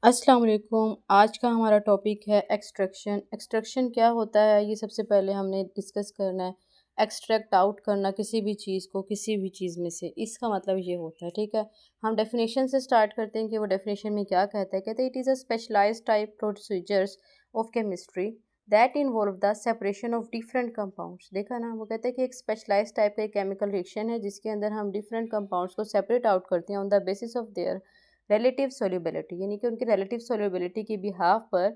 अस्सलाम वालेकुम। आज का हमारा टॉपिक है एक्सट्रैक्शन। एक्सट्रैक्शन क्या होता है ये सबसे पहले हमने डिस्कस करना है। एक्सट्रैक्ट आउट करना किसी भी चीज़ को किसी भी चीज़ में से, इसका मतलब ये होता है। ठीक है, हम डेफिनेशन से स्टार्ट करते हैं कि वो डेफिनेशन में क्या कहता है। कहते हैं it is a specialized type procedures of chemistry that involve the separation of different compounds. देखा ना, वो कहते हैं कि एक स्पेशलाइज्ड टाइप का केमिकल रिएक्शन है जिसके अंदर हम डिफरेंट कंपाउंड्स को सेपरेट आउट करते हैं on the basis of their relative solubility, यानी कि उनकी रिलेटिव सोल्यूबिलिटी की बिहाफ पर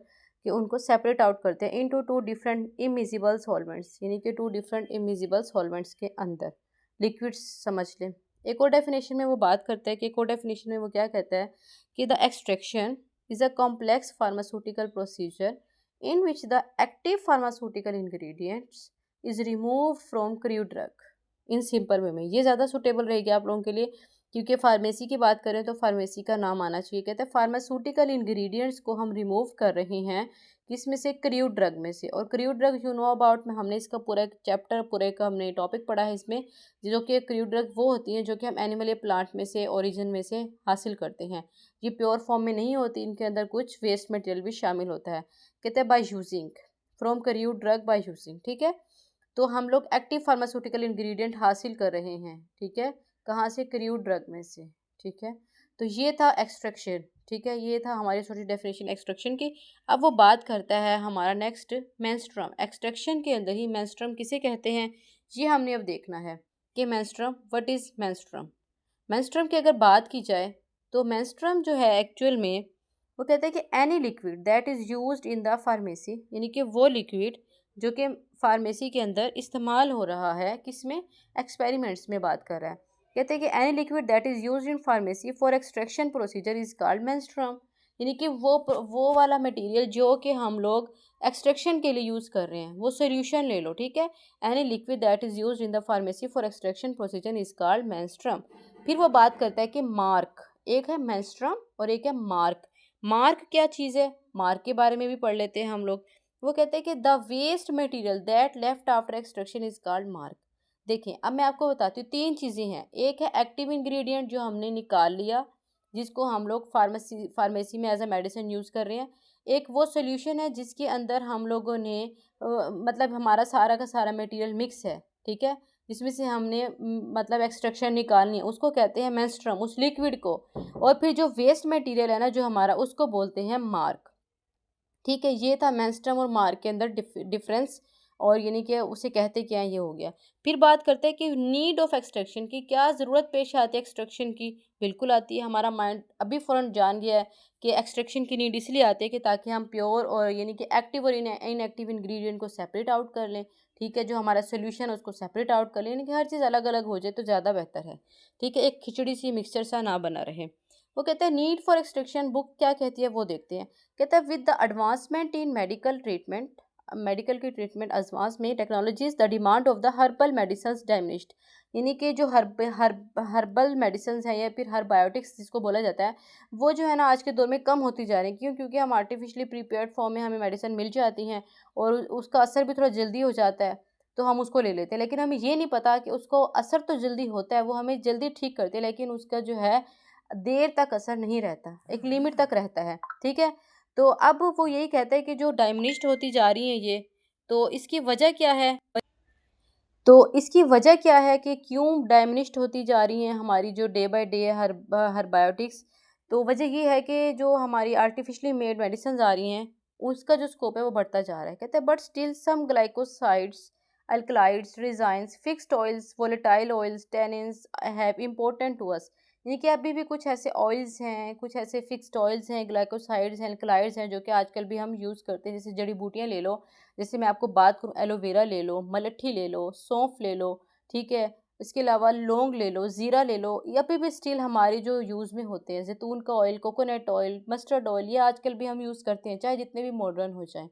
कि उनको सेपरेट आउट करते हैं into two different immiscible solvents, यानी कि टू डिफरेंट इमिजिबल सॉल्वेंट्स के अंदर लिक्विड्स समझ लें। एक और डेफिनेशन में वो बात करता है कि एक और डेफिनेशन में वो क्या कहता है कि the extraction is a complex pharmaceutical procedure in which the active pharmaceutical ingredients is remove from crew drug. In simple way में ये ज़्यादा सुटेबल रहेगी आप लोगों के लिए, क्योंकि फार्मेसी की बात करें तो फार्मेसी का नाम आना चाहिए। कहते हैं फार्मास्यूटिकल इंग्रेडिएंट्स को हम रिमूव कर रहे हैं किसमें से, क्रू ड्रग में से। और crew drug you know about में हमने इसका पूरा एक चैप्टर, पूरे का हमने टॉपिक पढ़ा है इसमें। जो कि क्रू ड्रग वो होती हैं जो कि हम एनिमल या प्लांट में से, ओरिजिन में से हासिल करते हैं। ये प्योर फॉर्म में नहीं होती, इनके अंदर कुछ वेस्ट मटेरियल भी शामिल होता है। कहते हैं by using from crew drug by using. ठीक है, तो हम लोग एक्टिव फार्मास्यूटिकल इंग्रेडिएंट हासिल कर रहे हैं। ठीक है, कहाँ से, क्रू ड्रग में से। ठीक है, तो ये था एक्सट्रैक्शन। ठीक है, ये था हमारी छोटी डेफिनेशन एक्सट्रैक्शन की। अब वो बात करता है हमारा नेक्स्ट, मेंस्ट्रुम। एक्सट्रैक्शन के अंदर ही मेंस्ट्रुम किसे कहते हैं ये हमने अब देखना है कि menstruum, what is menstruum. Menstruum की अगर बात की जाए तो मेंस्ट्रुम जो है एक्चुअल में वो कहते हैं कि any liquid that is used in the pharmacy, यानी कि वो लिक्विड जो कि फार्मेसी के अंदर इस्तेमाल हो रहा है, किसमें, एक्सपेरिमेंट्स में बात कर रहा है। कहते हैं कि any liquid that is used in pharmacy for extraction procedure is called menstruum, यानी कि वो वाला मटेरियल जो कि हम लोग एक्सट्रैक्शन के लिए यूज़ कर रहे हैं, वो सोल्यूशन ले लो। ठीक है, any liquid that is used in the pharmacy for extraction procedure is called menstruum. फिर वो बात करता है कि मार्क, एक है मेंस्ट्रुम और एक है मार्क। मार्क क्या चीज़ है, मार्क के बारे में भी पढ़ लेते हैं हम लोग। वो कहते हैं कि the waste material that left after extraction is called marc. देखें, अब मैं आपको बताती हूँ, तीन चीज़ें हैं। एक है एक्टिव इंग्रेडिएंट जो हमने निकाल लिया, जिसको हम लोग फार्मेसी में एज अ मेडिसिन यूज़ कर रहे हैं। एक वो सोल्यूशन है जिसके अंदर हम लोगों ने मतलब हमारा सारा का सारा मटेरियल मिक्स है। ठीक है, जिसमें से हमने मतलब एक्सट्रैक्शन निकालनी है, उसको कहते हैं मेंस्ट्रुम, उस लिक्विड को। और फिर जो वेस्ट मटेरियल है ना जो हमारा, उसको बोलते हैं मार्क। ठीक है, ये था मेंस्ट्रुम और मार्क के अंदर डिफरेंस। और यानी कि उसे कहते क्या है, ये हो गया। फिर बात करते हैं कि नीड ऑफ एक्सट्रैक्शन की, क्या ज़रूरत पेश आती है एक्सट्रैक्शन की। बिल्कुल आती है, हमारा माइंड अभी फ़ौरन जान गया है कि एक्सट्रैक्शन की नीड इसलिए आती है कि ताकि हम प्योर और यानी कि एक्टिव और इनएक्टिव इंग्रेडिएंट को सेपरेट आउट कर लें। ठीक है, जो हमारा सोल्यूशन है उसको सेपरेट आउट कर लें, यानी कि हर चीज़ अलग अलग हो जाए तो ज़्यादा बेहतर है। ठीक है, एक खिचड़ी सी मिक्सचर सा ना बना रहे। वो कहते हैं नीड फॉर एक्सट्रैक्शन बुक क्या कहती है वो देखते हैं। कहता है with the advancement in medical treatment, medical की ट्रीटमेंट एडवांस में technologies, the demand of the herbal medicine diminished, यानी कि जो हर्बल मेडिसिन है या फिर हर्बायोटिक्स जिसको बोला जाता है, वो जो है ना आज के दौर में कम होती जा रही है। क्यों? क्योंकि हम आर्टिफिशियली प्रिपेयर्ड फॉर्म में हमें मेडिसिन मिल जाती हैं और उसका असर भी थोड़ा जल्दी हो जाता है, तो हम उसको ले लेते हैं। लेकिन हमें ये नहीं पता कि उसको असर तो जल्दी होता है, वो हमें जल्दी ठीक करते हैं, लेकिन उसका जो है देर तक असर नहीं रहता, एक लिमिट तक रहता है। ठीक है, तो अब वो यही कहता है कि जो डायमिनिश्ड होती जा रही हैं ये, तो इसकी वजह क्या है। तो इसकी वजह क्या है कि क्यों डायमिनिश्ड होती जा रही हैं हमारी जो day by day her biotics. तो वजह ये है कि जो हमारी आर्टिफिशियली मेड मेडिसिन आ रही हैं उसका जो स्कोप है वो बढ़ता जा रहा है। कहते हैं but still some glycosides, alkaloids, resins, fixed oils, volatile oils, tannins have important to us, यानी कि अभी भी कुछ ऐसे ऑयल्स हैं, कुछ ऐसे फिक्स्ड ऑयल्स हैं, ग्लाइकोसाइड्स हैं, अल्कलाइड्स हैं जो कि आजकल भी हम यूज़ करते हैं। जैसे जड़ी बूटियाँ ले लो, जैसे मैं आपको बात करूँ, एलोवेरा ले लो, मलट्ठी ले लो, सौंफ ले लो। ठीक है, इसके अलावा लौंग ले लो, ज़ीरा ले लो, ये अभी भी स्टिल हमारे जो यूज़ में होते हैं। जैतून का oil, coconut oil, mustard oil, ये आजकल भी हम यूज़ करते हैं चाहे जितने भी मॉडर्न हो जाएं।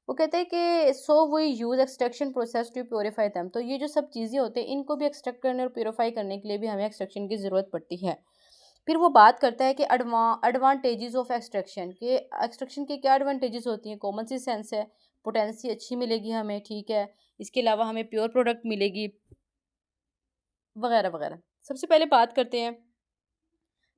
वो कहते हैं कि so we use extraction process to purify them. तो ये जो सब चीज़ें होती हैं इनको भी एक्सट्रैक्ट करने और प्योरीफाई करने के लिए भी हमें एक्सट्रैक्शन की ज़रूरत पड़ती है। फिर वो बात करता है कि एडवांटेजेस ऑफ एक्सट्रैक्शन के, एक्सट्रैक्शन के क्या एडवांटेजेस होती हैं। कॉमन सी सेंस है, पोटेंसी अच्छी मिलेगी हमें। ठीक है, इसके अलावा हमें प्योर प्रोडक्ट मिलेगी, वगैरह वगैरह। सबसे पहले बात करते हैं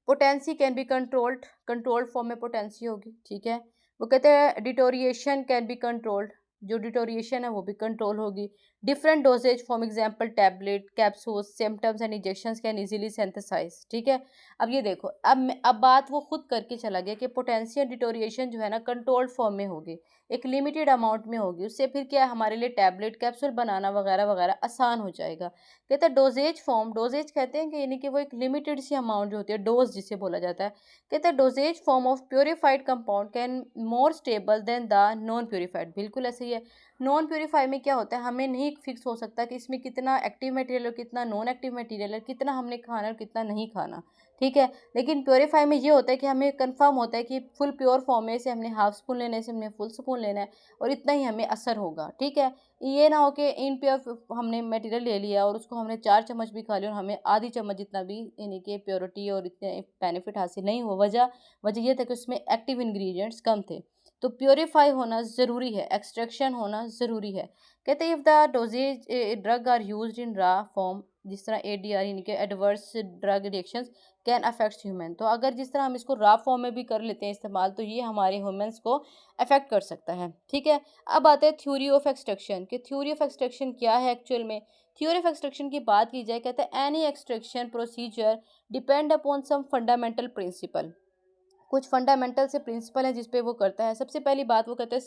potency can be controlled form में पोटेंसी होगी, ठीक है। वो कहते हैं डिटोरिएशन कैन बी कंट्रोल्ड, जो डिटोरिएशन है वो भी कंट्रोल होगी। Different doses for example tablet, capsules, symptoms and injections can easily synthesize, ठीक है। अब ये देखो, अब बात वो खुद करके चला गया कि पोटेंसी और डिटोरिएशन जो है ना कंट्रोल्ड फॉर्म में होगी, एक लिमिटेड अमाउंट में होगी। उससे फिर क्या है, हमारे लिए टैबलेट कैप्सूल बनाना वगैरह वगैरह आसान हो जाएगा। कहते हैं डोजेज फॉर्म, डोजेज कहते हैं कि यानी कि वो एक लिमिटेड सी अमाउंट जो होती है, डोज जिसे बोला जाता है। कहते हैं doses form of purified compound can more stable then the non purified, बिल्कुल ऐसे ही है। नॉन प्योरीफाई में क्या होता है, हमें नहीं फिक्स हो सकता कि इसमें कितना एक्टिव मटेरियल और कितना नॉन एक्टिव मटेरियल है, कितना हमने खाना और कितना नहीं खाना, ठीक है। लेकिन प्योरीफाई में ये होता है कि हमें कंफर्म होता है कि फुल प्योर फॉर्म में से हमने हाफ स्पून लेने से हमने फुल स्पून लेना है और इतना ही हमें असर होगा, ठीक है। ये ना हो कि इन प्योर हमने मटेरियल ले लिया और उसको हमने 4 चम्मच भी खा लिया और हमें आधी चम्मच जितना भी यानी कि प्योरिटी और इतने बेनिफिट हासिल नहीं हो। वजह वजह ये था कि उसमें एक्टिव इंग्रेडिएंट्स कम थे। तो प्योरीफाई होना ज़रूरी है, एक्सट्रैक्शन होना ज़रूरी है। कहते हैं if the doses drug are used in raw form, जिस तरह एडीआर यानी कि adverse drug reactions can affect human, तो अगर जिस तरह हम इसको रॉ फॉर्म में भी कर लेते हैं इस्तेमाल, तो ये हमारे ह्यूमंस को अफेक्ट कर सकता है, ठीक है। अब आते हैं थ्योरी ऑफ एक्सट्रैक्शन कि थ्योरी ऑफ एक्सट्रैक्शन क्या है एक्चुअल में। थ्योरी ऑफ एक्सट्रैक्शन की बात की जाए, कहते हैं any extraction procedure depend upon some fundamental principle, कुछ फंडामेंटल से प्रिंसिपल है जिस पे वो करता है। सबसे पहली बात वो कहता है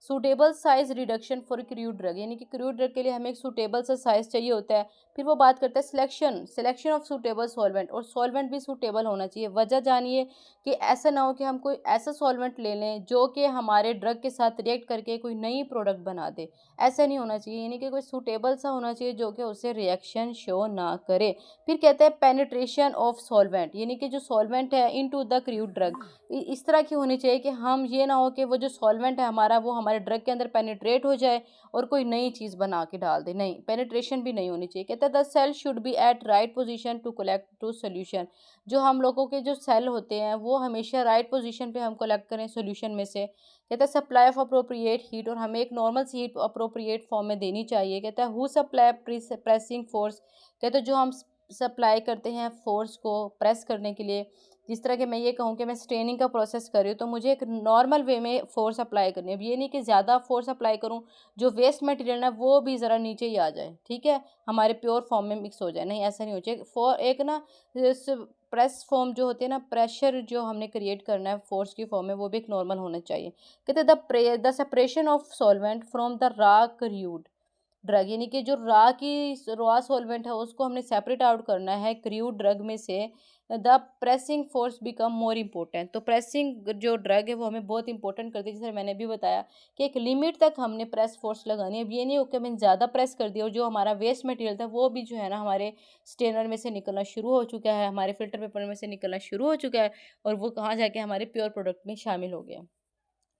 suitable size reduction for crude drug, यानी कि क्रूड ड्रग के लिए हमें एक सूटेबल सा साइज चाहिए होता है। फिर वो बात करता है सिलेक्शन ऑफ सूटेबल सॉल्वेंट, और सॉल्वेंट भी सूटेबल होना चाहिए। वजह जानिए कि ऐसा ना हो कि हम कोई ऐसा सॉल्वेंट ले लें जो कि हमारे ड्रग के साथ रिएक्ट करके कोई नई प्रोडक्ट बना दे, ऐसा नहीं होना चाहिए। यानी कि कोई सूटेबल सा होना चाहिए जो कि उससे रिएक्शन शो ना करे। फिर कहते हैं पेनिट्रेशन ऑफ सॉल्वेंट, यानी कि जो सॉल्वेंट है इनटू द क्रूड ड्रग, इस तरह की होनी चाहिए कि हम ये ना हो कि वो जो सॉल्वेंट है हमारा वो हमारे ड्रग के अंदर पेनिट्रेट हो जाए और कोई नई चीज़ बना के डाल दे, नहीं, पेनिट्रेशन भी नहीं होनी चाहिए। कहते हैं the cell should be at right position to collect to solution, जो हम लोगों के जो सेल होते हैं वो हमेशा राइट पोजीशन पे हम कलेक्ट करें सोल्यूशन में से। कहता है सप्लाई ऑफ अप्रोप्रिएट हीट, और हमें एक नॉर्मल सी हीट अप्रोप्रिएट फॉर्म में देनी चाहिए। कहता है हु सप्लाई प्रेसिंग फोर्स, कहते हैं जो हम सप्लाई करते हैं फोर्स को प्रेस करने के लिए। जिस तरह के मैं ये कहूँ कि मैं स्ट्रेनिंग का प्रोसेस कर रही हूँ, तो मुझे एक नॉर्मल वे में फोर्स अप्लाई करनी है। अब ये नहीं कि ज़्यादा फोर्स अप्लाई करूँ, जो वेस्ट मटेरियल है वो भी ज़रा नीचे ही आ जाए, ठीक है, हमारे प्योर फॉर्म में मिक्स हो जाए, नहीं ऐसा नहीं हो चाहिए। एक ना प्रेस फॉर्म जो होती है ना, प्रेशर जो हमने क्रिएट करना है फोर्स की फॉर्म में, वो भी एक नॉर्मल होना चाहिए। कहते हैं the separation of solvent from the raw crude drug, यानी कि जो रॉ सॉल्वेंट है उसको हमने सेपरेट आउट करना है क्रूड ड्रग में से। The pressing force become more important, तो प्रेसिंग जो ड्रग है वो हमें बहुत इंपॉर्टेंट करती है। जैसे मैंने भी बताया कि एक लिमिट तक हमने प्रेस फोर्स लगानी है। अब ये नहीं हो कि मैंने ज़्यादा प्रेस कर दिया और जो हमारा वेस्ट मटेरियल था वो भी जो है ना हमारे स्टेनर में से निकलना शुरू हो चुका है, हमारे फिल्टर पेपर में से निकलना शुरू हो चुका है, और वो कहाँ जाके हमारे प्योर प्रोडक्ट में शामिल हो गया।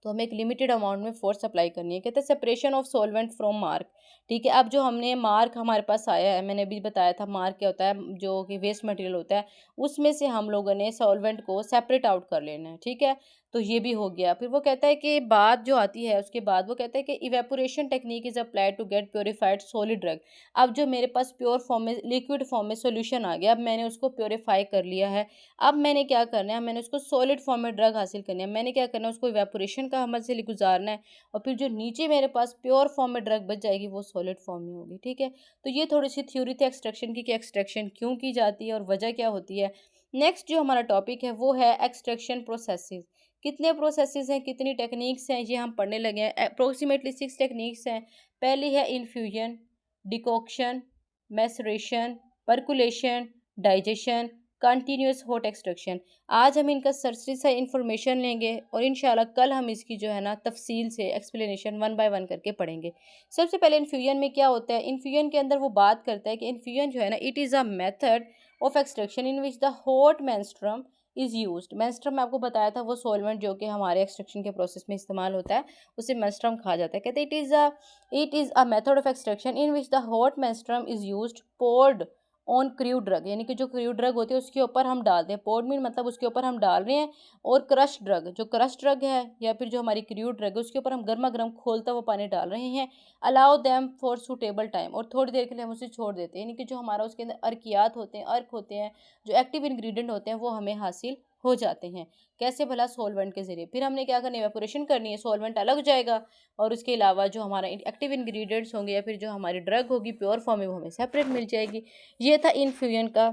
तो हमें एक लिमिटेड अमाउंट में फोर्स अप्लाई करनी है। कहते हैं separation of solvent from mark, ठीक है। अब जो हमने मार्क हमारे पास आया है, मैंने अभी बताया था मार्क क्या होता है, जो कि वेस्ट मटेरियल होता है, उसमें से हम लोगों ने सॉल्वेंट को सेपरेट आउट कर लेना है, ठीक है। तो ये भी हो गया। फिर वो कहता है कि बात जो आती है उसके बाद वो कहता है कि evaporation technique is applied to get purified solid drug. अब जो मेरे पास प्योर फॉर्म में लिक्विड फॉर्म में सोल्यूशन आ गया, अब मैंने उसको प्योरीफाई कर लिया है। अब मैंने क्या करना है, मैंने उसको सॉलिड फॉर्म में ड्रग हासिल करनी है। मैंने क्या करना है, उसको इवेपोरेशन का अमल से गुजारना है, और फिर जो नीचे मेरे पास प्योर फॉर्म में ड्रग बच जाएगी वो सॉलिड फॉर्म में होगी, ठीक है। तो ये थोड़ी सी थ्योरी थी एक्सट्रैक्शन की कि एक्सट्रैक्शन क्यों की जाती है और वजह क्या होती है। नेक्स्ट जो हमारा टॉपिक है वो है एक्सट्रैक्शन प्रोसेसेस। कितने प्रोसेसेस हैं, कितनी टेक्निक्स हैं, ये हम पढ़ने लगे हैं। अप्रोक्सीमेटली 6 टेक्निक्स हैं। पहली है infusion, decoction, maceration, percolation, digestion, continuous hot extraction. आज हम इनका सरसरी सा इन्फॉर्मेशन लेंगे और इंशाल्लाह कल हम इसकी जो है ना तफसील से एक्सप्लेनेशन वन बाय वन करके पढ़ेंगे। सबसे पहले इन्फ्यूजन में क्या होता है, इन्फ्यूजन के अंदर वो बात करता है कि इन्फ्यूजन जो है ना, it is a method of extraction in which the hot menstruum is used. Menstruum मैं आपको बताया था वो सॉल्वेंट जो कि हमारे एक्सट्रैक्शन के प्रोसेस में इस्तेमाल होता है, उसे मेंस्ट्रुम कहा जाता है। कहते हैं it is a method of extraction in which the hot menstruum is used, poured on crew drug, यानी कि जो क्रू ड्रग होती है उसके ऊपर हम डाल दें, पोर्ड मीट मतलब उसके ऊपर हम डाल रहे हैं, और क्रश ड्रग, जो क्रश ड्रग है या फिर जो हमारी क्रू ड्रग है उसके ऊपर हम गर्मा गर्म खोलता हुआ पानी डाल रहे हैं। Allow them for suitable time, और थोड़ी देर के लिए हम उसे छोड़ देते हैं, यानी कि जो हमारा उसके अंदर अर्कियात होते हैं, अर्क होते हैं, जो एक्टिव इंग्रेडिएंट होते हैं वो हमें हासिल हो जाते हैं। कैसे भला? सॉल्वेंट के ज़रिए। फिर हमने क्या करना है, इवेपोरेशन करनी है, सॉल्वेंट अलग हो जाएगा, और उसके अलावा जो हमारा एक्टिव इंग्रेडिएंट्स होंगे या फिर जो हमारी ड्रग होगी प्योर फॉर्म में वो हमें सेपरेट मिल जाएगी। ये था इन्फ्यूजन का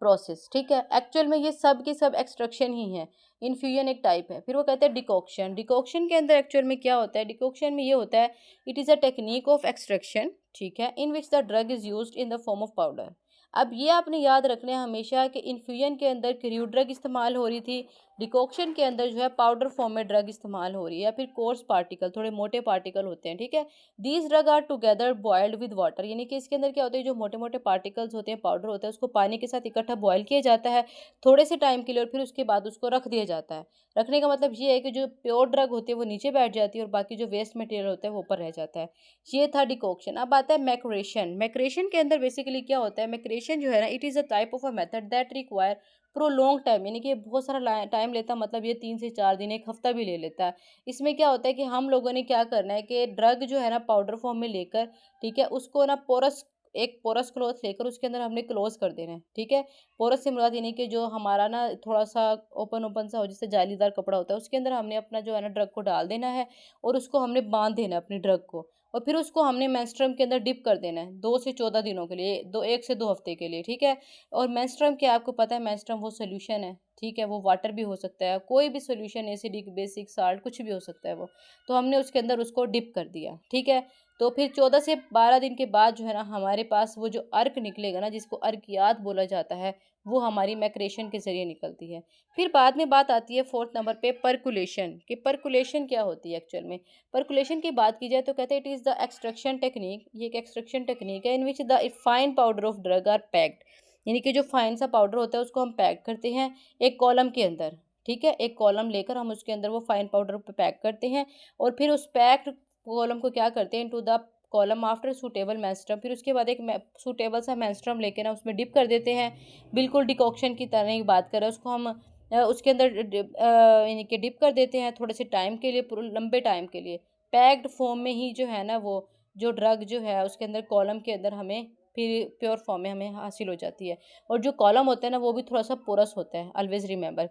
प्रोसेस, ठीक है। एक्चुअल में ये सब के सब एक्सट्रैक्शन ही है। इन्फ्यूजन एक टाइप है। फिर वो कहते हैं डिकॉक्शन। डिकॉक्शन के अंदर एक्चुअल में क्या होता है? डिकॉक्शन में ये होता है, it is a technique of extraction, ठीक है, in which the drug is used in the form of powder. अब ये आपने याद रखना है हमेशा कि इन्फ्यूजन के अंदर क्रू ड्रग इस्तेमाल हो रही थी, डिकॉक्शन के अंदर जो है पाउडर फॉर्म में ड्रग इस्तेमाल हो रही है, या फिर कोर्स पार्टिकल, थोड़े मोटे पार्टिकल होते हैं, ठीक है। These drug are together boiled with water, यानी कि इसके अंदर क्या होता है, जो मोटे मोटे पार्टिकल्स होते हैं, पाउडर होता है, उसको पानी के साथ इकट्ठा बॉयल किया जाता है थोड़े से टाइम के लिए, और फिर उसके बाद उसको रख दिया जाता है। रखने का मतलब ये है कि जो प्योर ड्रग होती है वो नीचे बैठ जाती है और बाकी जो वेस्ट मटेरियल होता है वो ऊपर रह जाता है। ये था डिकॉक्शन। अब आता है मैक्रेशन। मैक्रेशन के अंदर बेसिकली क्या होता है? मैक्रेशन जो है ना, it is a type of a method that require prolong time, यानी कि बहुत सारा टाइम लेता, मतलब ये 3 से 4 दिन, एक हफ्ता भी ले लेता है। इसमें क्या होता है कि हम लोगों ने क्या करना है कि ड्रग जो है ना पाउडर फॉर्म में लेकर, ठीक है, उसको ना पोरस, एक पोरस क्लॉथ लेकर उसके अंदर हमने क्लोज कर देना है, ठीक है। पोरस से मुराद यानी कि जो हमारा ना थोड़ा सा ओपन ओपन सा हो, जिससे जालीदार कपड़ा होता है, उसके अंदर हमने अपना जो है ना ड्रग को डाल देना है, और उसको हमने बांध देना है अपनी ड्रग को, और फिर उसको हमने मेंस्ट्रुम के अंदर डिप कर देना है 2 से 14 दिनों के लिए, 1 से 2 हफ्ते के लिए, ठीक है। और मेंस्ट्रुम क्या आपको पता है, मेंस्ट्रुम वो सोल्यूशन है, ठीक है, वो वाटर भी हो सकता है, कोई भी सोल्यूशन, एसिडिक, बेसिक, साल्ट, कुछ भी हो सकता है वो। तो हमने उसके अंदर उसको डिप कर दिया, ठीक है। तो फिर 14 से 12 दिन के बाद जो है ना हमारे पास वो जो अर्क निकलेगा ना, जिसको अर्कियात बोला जाता है, वो हमारी मैक्रेशन के ज़रिए निकलती है। फिर बाद में बात आती है 4th नंबर पे परकुलेशन, कि परकुलेशन क्या होती है एक्चुअल में। परकुलेशन की बात की जाए तो कहते हैं it is the extraction technique, ये एक एक्सट्रैक्शन टेक्निक है in which the fine powder of drug are packed, यानी कि जो फाइन सा पाउडर होता है उसको हम पैक करते हैं एक कॉलम के अंदर, ठीक है। एक कॉलम लेकर हम उसके अंदर वो फाइन पाउडर पे पैक करते हैं, और फिर उस पैक्ड कॉलम को क्या करते हैं, into the column after suitable menstruum, फिर उसके बाद एक सूटेबल सा मेंस्ट्रुम लेके ना उसमें डिप कर देते हैं, बिल्कुल डिकॉक्शन की तरह ही बात करें, उसको हम उसके अंदर यानी कि डिप कर देते हैं थोड़े से टाइम के लिए, लंबे टाइम के लिए, पैक्ड फॉर्म में ही जो है ना वो जो ड्रग जो है उसके अंदर कॉलम के अंदर हमें फिर प्योर फॉर्म में हमें हासिल हो जाती है। और जो कॉलम होता है ना वो भी थोड़ा सा पोरस होता है, ऑलवेज रिमेंबर।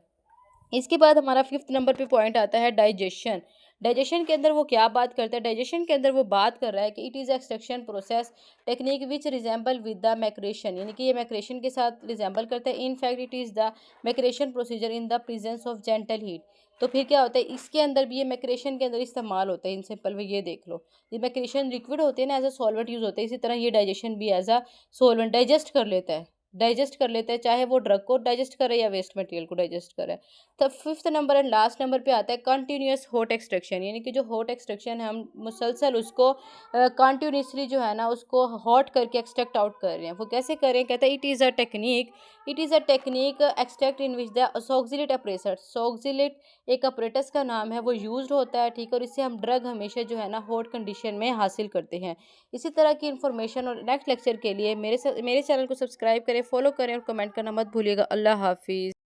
इसके बाद हमारा 5th नंबर पे पॉइंट आता है डाइजेशन। डाइजेशन के अंदर वो क्या बात करता है? डाइजेशन के अंदर वो बात कर रहा है कि it is extraction process technique which resemble with the maceration, यानी कि ये मैक्रेशन के साथ रिजेंबल करता है। In fact it is the maceration procedure in the presence of gentle heat. तो फिर क्या होता है, इसके अंदर भी ये मैक्रेशन के अंदर इस्तेमाल होता है। इन सिंपल वे ये देख लो, ये मैक्रेशन लिक्विड होते हैं ना, एज अ सॉल्वेंट यूज़ होता है, इसी तरह ये डाइजेशन भी एज अ सॉल्वेंट डाइजेस्ट कर लेता है, डाइजेस्ट कर लेता है, चाहे वो ड्रग को डाइजेस्ट करे या वेस्ट मटेरियल को डाइजेस्ट करे। तो 5th number and last number पे आता है कंटिन्यूस हॉट एक्सट्रैक्शन, यानी कि जो हॉट एक्सट्रैक्शन है हम मुसलसल उसको कंटिन्यूसली जो है ना उसको हॉट करके एक्सट्रैक्ट आउट कर रहे हैं। वो कैसे कर रहे हैं? कहते हैं it is a technique extract in which the soxhlet apparatus, soxhlet एक अपरेटस का नाम है, वो यूज्ड होता है, ठीक है, और इससे हम ड्रग हमेशा जो है ना हॉट कंडीशन में हासिल करते हैं। इसी तरह की इन्फॉर्मेशन और नेक्स्ट लेक्चर के लिए मेरे चैनल को सब्सक्राइब करें, फॉलो करें और कमेंट करना मत भूलिएगा। अल्लाह हाफिज़।